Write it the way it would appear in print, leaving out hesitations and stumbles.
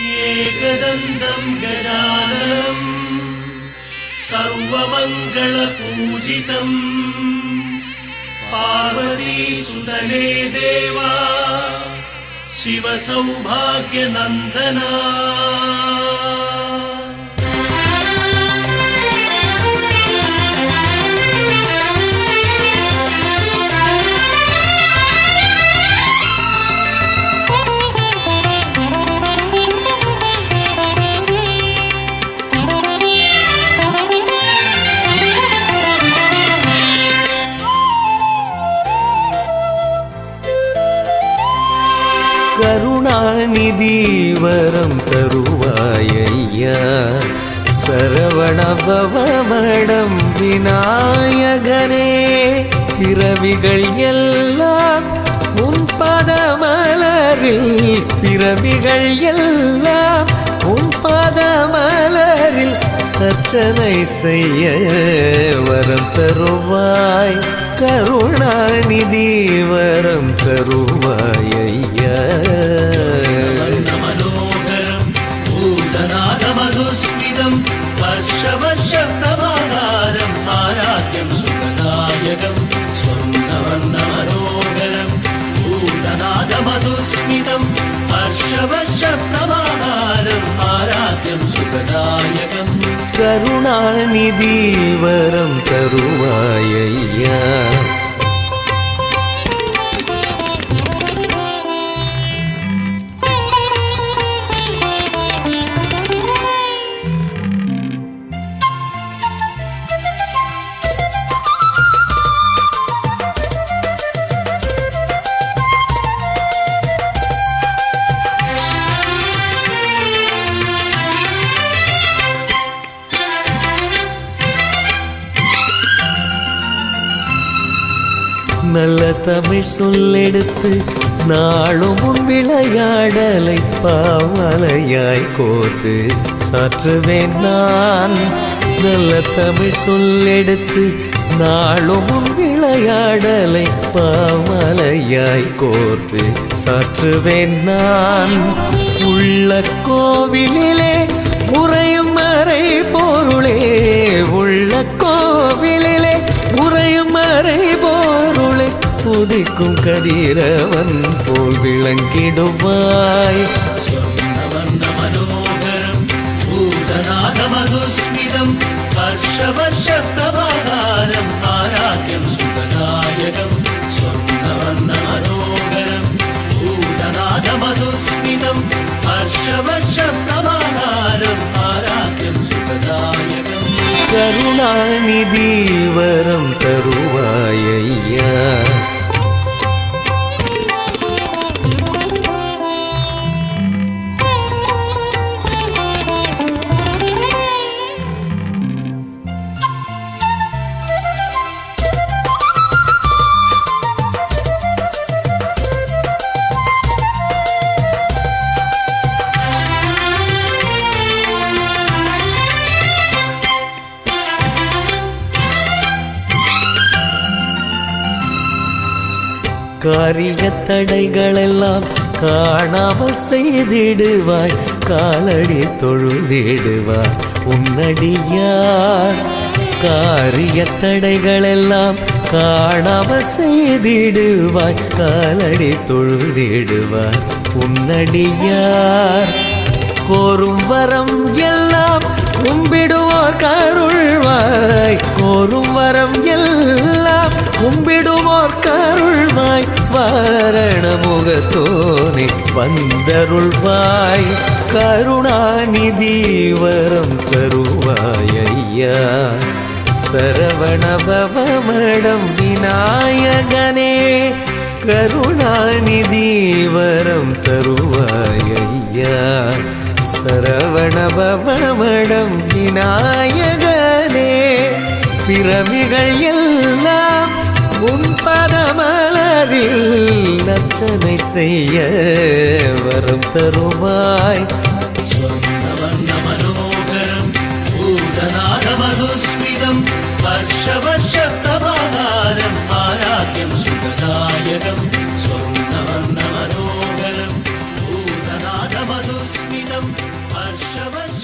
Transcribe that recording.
एकदन्तं गजाननं सर्वमङ्गलपूजितं पार्वतीसुतने देवा शिवसौभाग्यनन्दना। கருணாநிதி வரம் தருவாயையா, சரவண பவமடம் விநாயகனே. பிறவிகள் எல்லாம் உன் பதமலரில், பிறவிகள் எல்லாம் உன் பதமலரில் அர்ச்சனை செய்ய வரம் தருவாய். கருணாநிதி வரம் தருவாயையா. மனோகரம் பூதநாதமதுஸ்மிதம் वर्षवर्षप्रभाकारं आराध्यं सुखदायकं स्वर्णवर्णमनोहरं भूतनादमधुस्मितं वर्षवर्षप्रभाकारम् आराध्यं सुखदायकं. கருணாநிதி வரம் தருவாயையா. நல்ல தமிழ் சொல்லெடுத்து நாளும் உன் விளையாடலை பாவலையாய் கோர்த்து சாற்றுவேன் நான். நல்ல தமிழ் சொல்லெடுத்து நாளும் உன் விளையாடலை பாவலையாய் கோர்த்து சாற்றுவேன் நான். உள்ள கோவிலிலே உறையும் மறை பொருளே, உள்ள கோவிலிலே உறையும் மறை பொருளை உதிக்கும் கதிரவன் போல் விளங்கிடுவாய். ஸ்வர்ணவர்ணமனோகரம் பூதநாதமதுஸ்மிதம் वर्षवर्षप्रभाकारम् आराध्यं सुखदायकं. स्वर्णवर्णमनोहरं भूतनादमधुस्मितं वर्षवर्षप्रभाकारम् आराध्यं सुखदायकं. கருணாநிதி வரம் தருவாயையா. காரிய தடைகளெல்லாம் காணாமல் செய்திடுவாய், காலடி தொழுதிடுவாய் உன்னடியார். காரிய தடைகளெல்லாம் காணாமல் செய்திடுவாய், காலடி தொழுதிடுவாய் உன்னடியார். கோரும் வரம் எல்லாம் கும்பிடுவோர் கருள்வாய், கோரும் வரம் எல்லாம் கும்பிடுவோர் கருள்வாய். வாரண முகத்தோனே வந்தருள்வாய். கருணாநிதி வரம் தருவாயையா. சரவண பவமடம் விநாயகனே. கருணாநிதி வரம் தருவாயையா. சரவண பவமடம் விநாயகனே. பிறவிகள் எல்லாம் உன் பதமலரில் அர்ச்சனை செய்ய வரம் தருவாய். ஸ்வர்ணவர்ணமனோகரம் பூதநாதமதுஸ்மிதம் वर्षवर्षप्रभाकारम् आराध्यं सुखदायकं. स्वर्णवर्णमनोहरं भूतनादमधुस्मितं हर्षवश